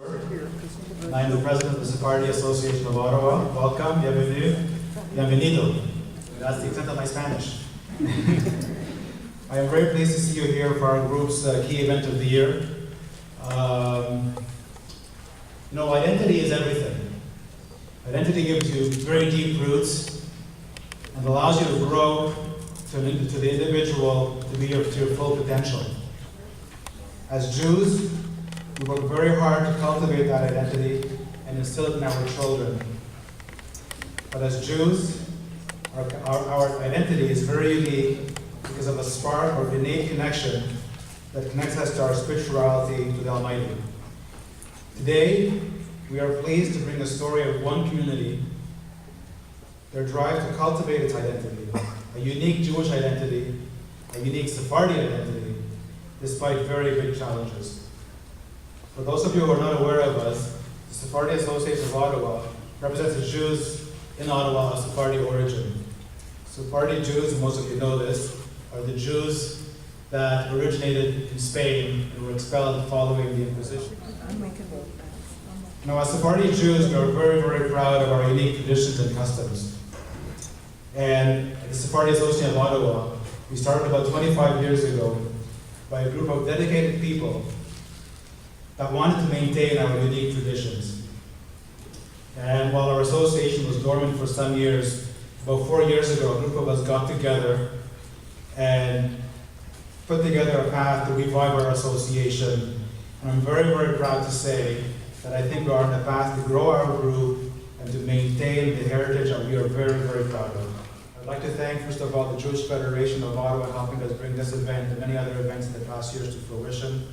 And I'm the president of the Sephardi Association of Ottawa. Welcome, bienvenue, bienvenido. That's the extent of my Spanish. I am very pleased to see you here for our group's key event of the year. Identity is everything. Identity gives you very deep roots and allows you to grow to the individual to your full potential. As Jews, we work very hard to cultivate that identity and instill it in our children. But as Jews, our identity is very unique because of a spark or innate connection that connects us to our spirituality to the Almighty. Today, we are pleased to bring a story of one community, their drive to cultivate its identity, a unique Jewish identity, a unique Sephardi identity, despite very big challenges. For those of you who are not aware of us, the Sephardi Association of Ottawa represents the Jews in Ottawa of Sephardi origin. Sephardi Jews, and most of you know this, are the Jews that originated in Spain and were expelled following the Inquisition. Now, as Sephardi Jews, we are very, very proud of our unique traditions and customs. And at the Sephardi Association of Ottawa, we started about 25 years ago by a group of dedicated people that wanted to maintain our unique traditions. And while our association was dormant for some years, about 4 years ago, a group of us got together and put together a path to revive our association. And I'm very, very proud to say that I think we are on the path to grow our group and to maintain the heritage that we are very, very proud of. I'd like to thank, first of all, the Jewish Federation of Ottawa helping us bring this event and many other events in the past years to fruition.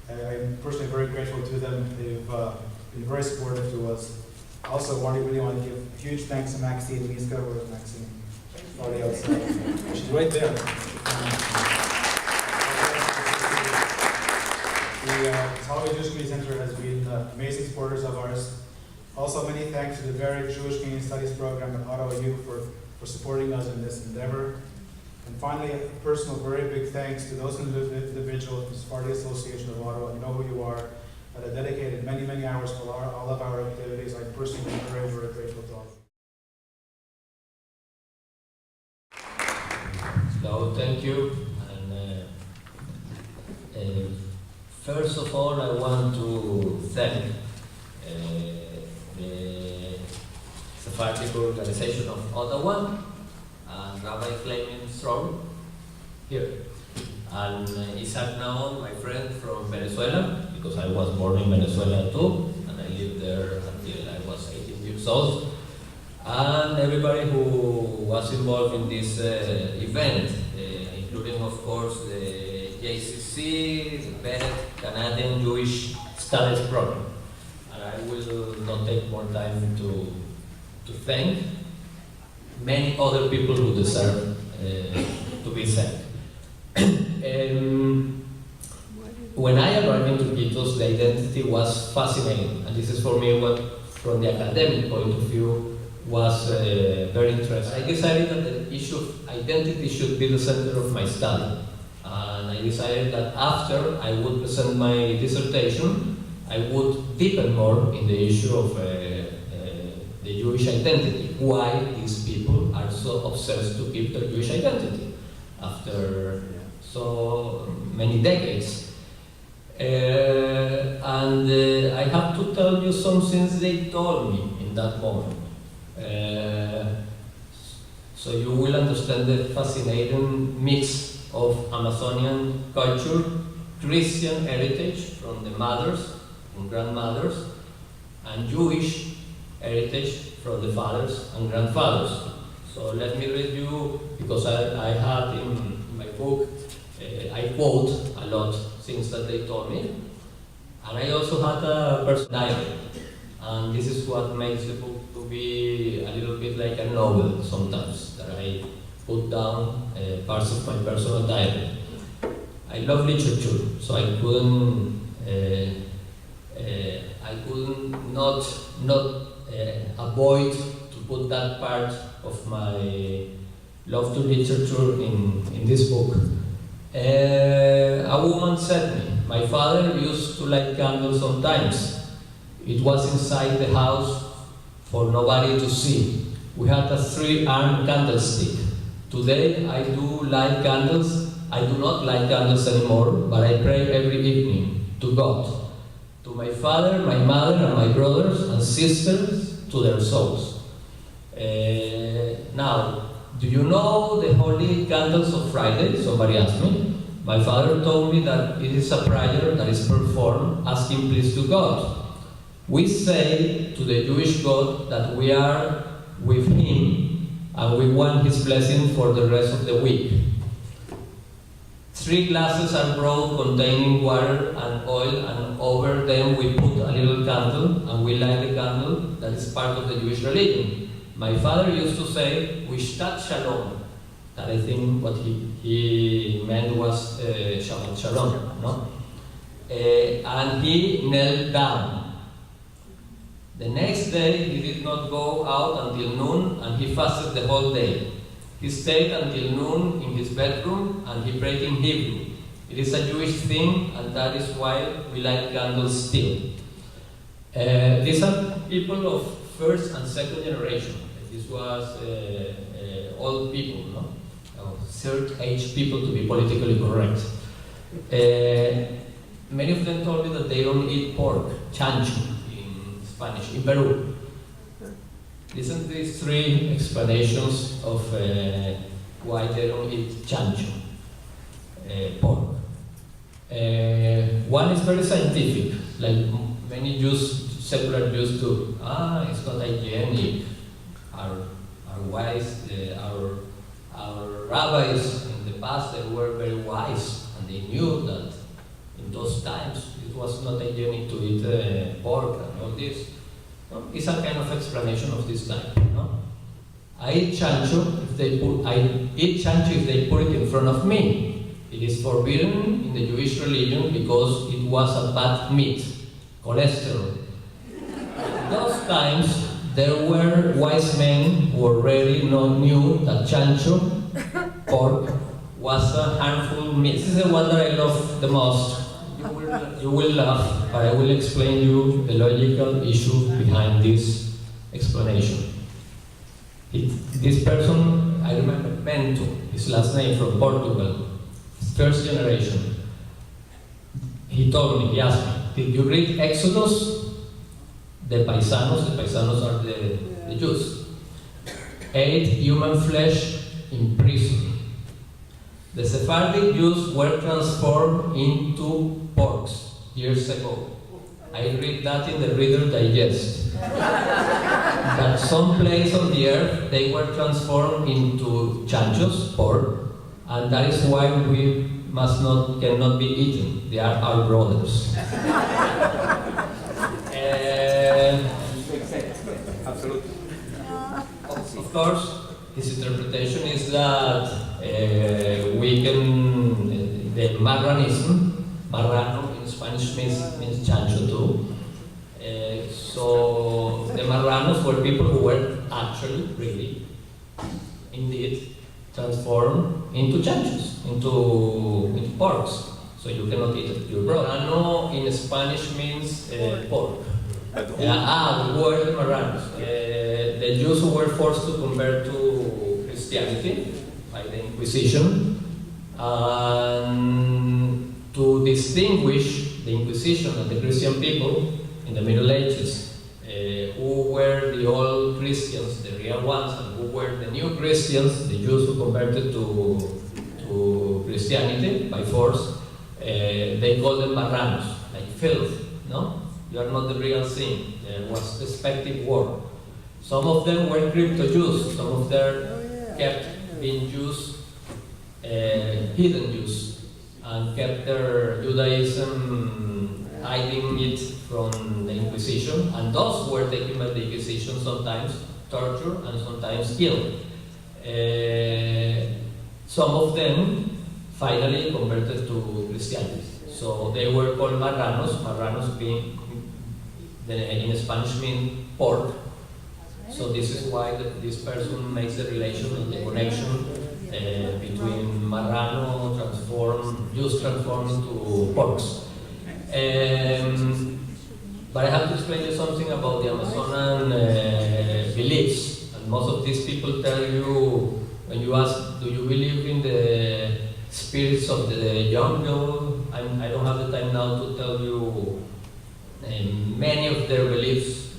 I'm personally very grateful to them. They've been very supportive to us. Also, really want to give a huge thanks to Maxine Miska. Where's Maxine? Already outside. She's right there. The Solomon Jewish Community Center has been amazing supporters of ours. Also, many thanks to the very Jewish Community Studies program at Ottawa U for supporting us in this endeavor. And finally, a personal, very big thanks to those individuals from the Sephardi Association of Ottawa, you know who you are, that have dedicated many, many hours for all of our activities. I personally am very, very grateful to all of you. So, thank you. And first of all, I want to thank the Sephardic Organization of Ottawa and Rabbi Clement Strong here. And Isaac Naon, my friend from Venezuela, because I was born in Venezuela too, and I lived there until I was 18 years old. And everybody who was involved in this event, including, of course, the JCC, the BET, Canadian Jewish Studies Program. And I will not take more time to thank many other people who deserve to be thanked. When I arrived into Quito, the identity was fascinating, and this is for me what, from the academic point of view, was very interesting. I decided that the issue of identity should be the center of my study, and I decided that after I would present my dissertation, I would deepen more in the issue of the Jewish identity, why these people are so obsessed to keep their Jewish identity after so many decades. And I have to tell you some things they told me in that moment. So you will understand the fascinating mix of Amazonian culture, Christian heritage from the mothers and grandmothers, and Jewish heritage from the fathers and grandfathers. So let me read you, because I had in my book, I quote a lot things that they told me. And I also had a personal diary. And this is what makes the book to be a little bit like a novel sometimes, that I put down parts of my personal diary. I love literature, so I couldn't not avoid to put that part of my love to literature in this book. A woman said me, my father used to light candles sometimes, It was inside the house for nobody to see. We had a 3-armed candlestick. Today I do light candles. I do not light candles anymore, but I pray every evening to God, to my father, my mother, and my brothers and sisters, to their souls. Now, do you know the Holy Candles of Friday? Somebody asked me. My father told me that it is a prayer that is performed asking please to God. We say to the Jewish God that we are with Him and we want His blessing for the rest of the week. 3 glasses are brought containing water and oil, and over them we put a little candle and we light the candle. That is part of the Jewish religion. My father used to say, Wishtat Shalom. That I think what he meant was Shabbat Shalom. No? And he knelt down. The next day he did not go out until noon, and he fasted the whole day. He stayed until noon in his bedroom and he prayed in Hebrew. It is a Jewish thing, and that is why we light candles still. These are people of first and second generation. This was old people, no? Third age people, to be politically correct. Many of them told me that they don't eat pork, chancho in Spanish, in Peru. Listen to these 3 explanations of why they don't eat chancho, pork. One is very scientific, like many Jews, secular Jews do. It's not hygienic. Our wise, our rabbis in the past, they were very wise, and they knew that in those times it was not hygienic to eat pork and all this. No? It's a kind of explanation of this type. No? I eat chancho if they put it in front of me. It is forbidden in the Jewish religion because it was a bad meat, cholesterol. In those times, there were wise men who already knew that chancho, pork, was a harmful meat. This is the one that I love the most. You will laugh, but I will explain you the logical issue behind this explanation. This person, I remember Bento, his last name, from Portugal, first generation. He asked me, did you read Exodus? The paisanos are the Jews, ate human flesh in prison. The Sephardic Jews were transformed into porks years ago. I read that in the Reader Digest. That some place on the earth they were transformed into chanchos, pork, and that is why we cannot be eaten. They are our brothers. Absolutely. Of course, his interpretation is that the marrano in Spanish means chancho too. So the marranos were people who were actually, really, indeed, transformed into chanchos, into porks. So you cannot eat it. Your marrano in Spanish means pork. The word marranos. The Jews who were forced to convert to Christianity by the Inquisition, and to distinguish the Inquisition and the Christian people in the Middle Ages, who were the old Christians, the real ones, and who were the new Christians, the Jews who converted to Christianity by force. They called them marranos, like filth, no? You are not the real thing. There was respective war. Some of them were crypto-Jews, some of them kept being Jews, hidden Jews, and kept their Judaism hiding it from the Inquisition, and those were taken by the Inquisition, sometimes tortured and sometimes killed. Some of them finally converted to Christianity. So they were called marranos, marranos being, in Spanish mean pork. So this is why this person makes the relation and the connection between marrano Jews transformed into porks. But I have to explain you something about the Amazonan beliefs. And most of these people tell you, when you ask, do you believe in the spirits of the jungle? I don't have the time now to tell you many of their beliefs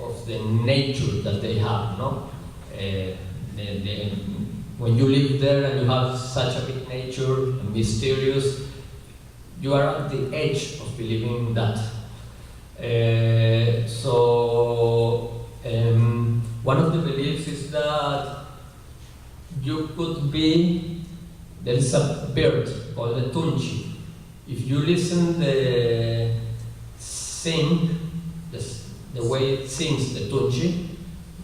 of the nature that they have, no? When you live there and you have such a big nature and mysterious, you are at the edge of believing that. One of the beliefs is that you could be, there is a bird called the tunchi. If you listen the way it sings the tunchi,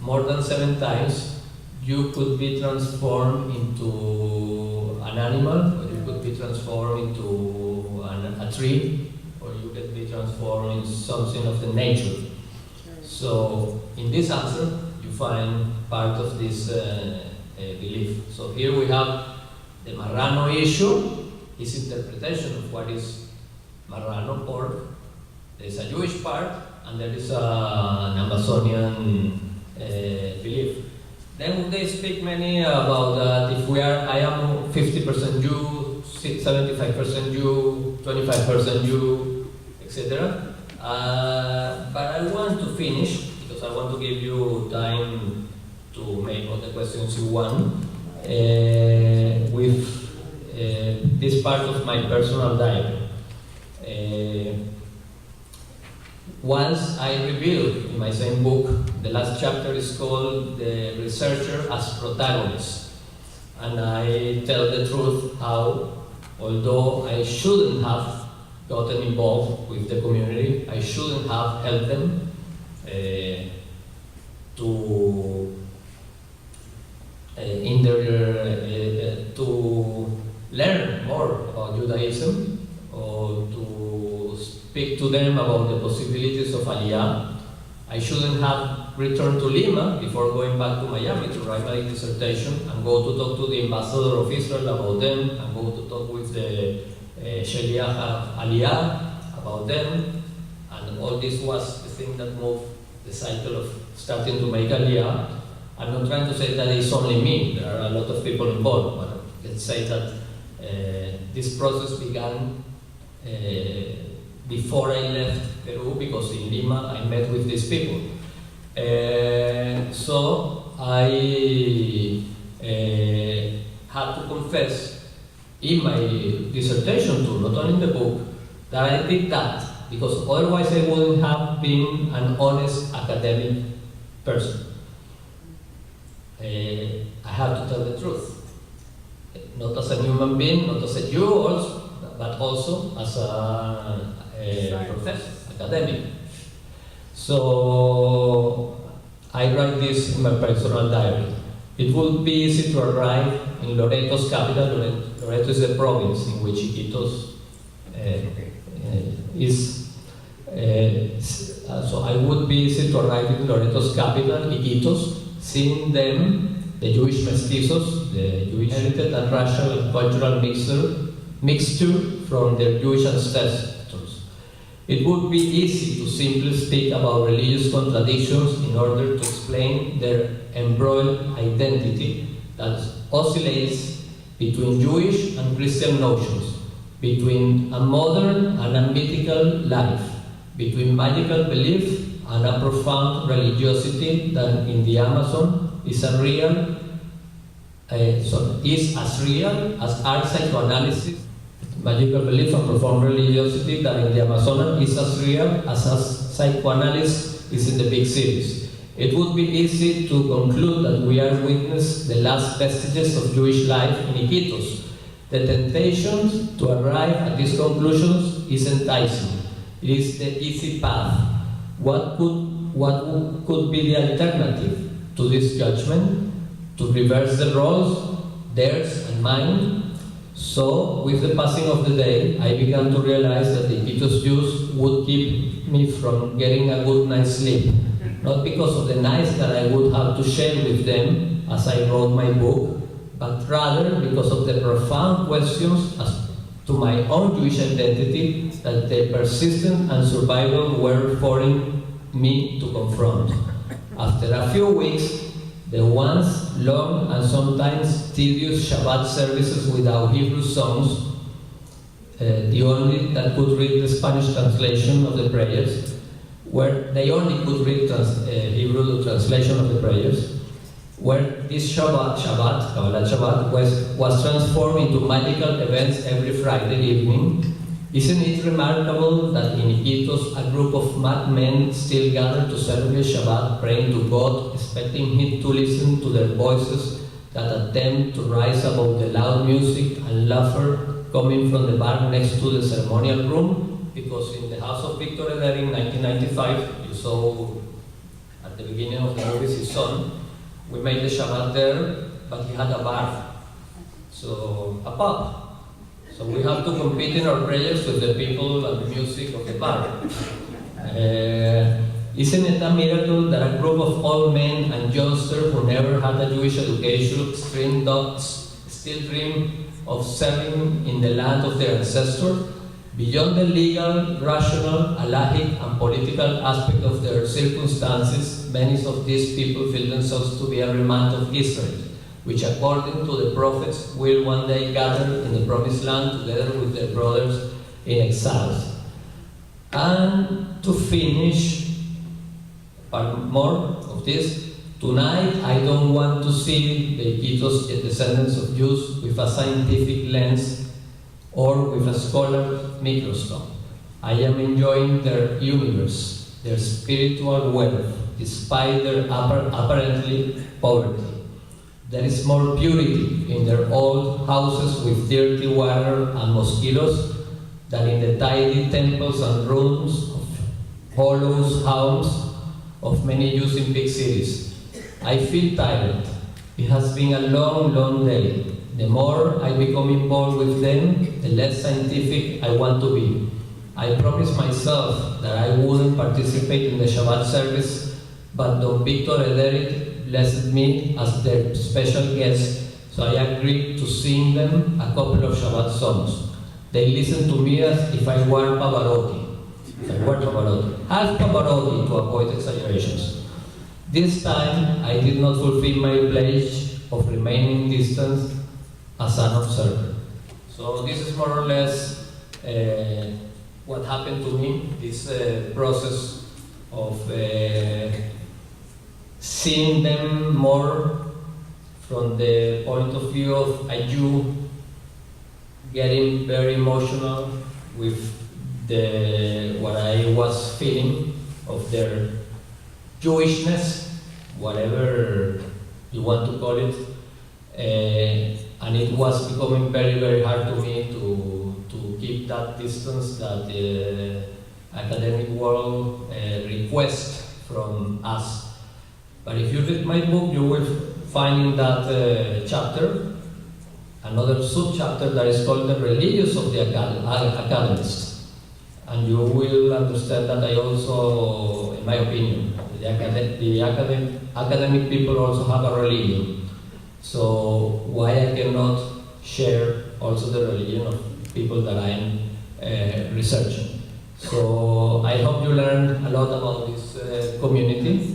more than 7 times, you could be transformed into an animal, or you could be transformed into a tree, or you could be transformed in something of the nature. So, in this answer, you find part of this belief. So here we have the marrano issue, his interpretation of what is marrano, pork. There is a Jewish part, and there is an Amazonian belief. Then they speak many about that if I am 50% Jew, 75% Jew, 25% Jew, etc. But I want to finish, because I want to give you time to make all the questions you want, with this part of my personal diary. Once I revealed in my same book, the last chapter is called The Researcher as Protagonist. And I tell the truth how, although I shouldn't have gotten involved with the community, I shouldn't have helped them to learn more about Judaism, or to speak to them about the possibilities of Aliyah. I shouldn't have returned to Lima before going back to Miami to write my dissertation and go to talk to the ambassador of Israel about them, and go to talk with the Shaliach Aliyah about them. And all this was the thing that moved the cycle of starting to make Aliyah. I'm not trying to say that it's only me, there are a lot of people involved, but let's say that this process began before I left Peru, because in Lima I met with these people. So I had to confess in my dissertation too, not only in the book, that I did that, because otherwise I wouldn't have been an honest academic person. I have to tell the truth, not as a human being, not as a Jew, also, but also as a professor, academic. So I write this in my personal diary. It would be easy to arrive in Loreto's capital. Loreto is the province in which Iquitos is. So I would be easy to arrive in Loreto's capital, Iquitos, seeing them, the Jewish mestizos, the Jewish heritage and racial and cultural mixture from their Jewish ancestors. It would be easy to simply speak about religious contradictions in order to explain their embroiled identity that oscillates between Jewish and Christian notions, between a modern and a mythical life, between magical belief and a profound religiosity that in the Amazon is as real as art psychoanalysis. Magical belief and profound religiosity that in the Amazon is as real as psychoanalysis is in the big cities. It would be easy to conclude that we are witnessing the last vestiges of Jewish life in Iquitos. The temptation to arrive at these conclusions is enticing. It is the easy path. What could be the alternative to this judgment? To reverse the roles, theirs and mine? So, with the passing of the day, I began to realize that the Iquitos Jews would keep me from getting a good night's sleep. Not because of the nights that I would have to share with them as I wrote my book, but rather because of the profound questions to my own Jewish identity that the persistence and survival were foreign me to confront. After a few weeks, the once long and sometimes tedious Shabbat services without Hebrew songs, the only that could read the Spanish translation of the prayers, where they only could read Hebrew translation of the prayers, where this Kabbalah Shabbat was transformed into magical events every Friday evening. Isn't it remarkable that in Iquitos, a group of madmen still gather to celebrate Shabbat, praying to God, expecting Him to listen to their voices that attempt to rise above the loud music and laughter coming from the bar next to the ceremonial room? Because in the house of Victor Eder in 1995, you saw at the beginning of the movie his son, we made the Shabbat there, but he had a bar, so a pub. So we have to compete in our prayers with the people and the music of the bar. Isn't it a miracle that a group of old men and youngsters who never had a Jewish education still dream of serving in the land of their ancestors? Beyond the legal, rational, halachic, and political aspect of their circumstances, many of these people feel themselves to be a remnant of Israel, which according to the prophets will one day gather in the promised land together with their brothers in exiles. And to finish more of this, tonight I don't want to see the Iquitos descendants of Jews with a scientific lens or with a scholar's microscope. I am enjoying their universe, their spiritual wealth, despite their apparently poverty. There is more beauty in their old houses with dirty water and mosquitoes than in the tidy temples and rooms of hollow homes of many Jews in big cities. I feel tired. It has been a long, long day. The more I become involved with them, the less scientific I want to be. I promised myself that I wouldn't participate in the Shabbat service, but Don Victor Eder blessed me as their special guest, so I agreed to sing them a couple of Shabbat songs. They listened to me as if I were Pavarotti. Half Pavarotti to avoid exaggerations. This time, I did not fulfill my pledge of remaining distant as an observer. So this is more or less what happened to me, this process of seeing them more from the point of view of a Jew, getting very emotional with what I was feeling of their Jewishness, whatever you want to call it. And it was becoming very, very hard to me to keep that distance that the academic world requests from us. But if you read my book, you will find in that chapter another sub-chapter that is called The Religious of the Academists. And you will understand that I also, in my opinion, the academic people also have a religion. So why I cannot share also the religion of people that I am researching. So I hope you learned a lot about this community.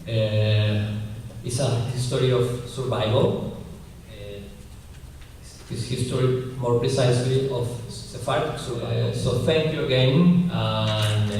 It's a history of survival. It's history more precisely of Sephardic survival. So thank you again. And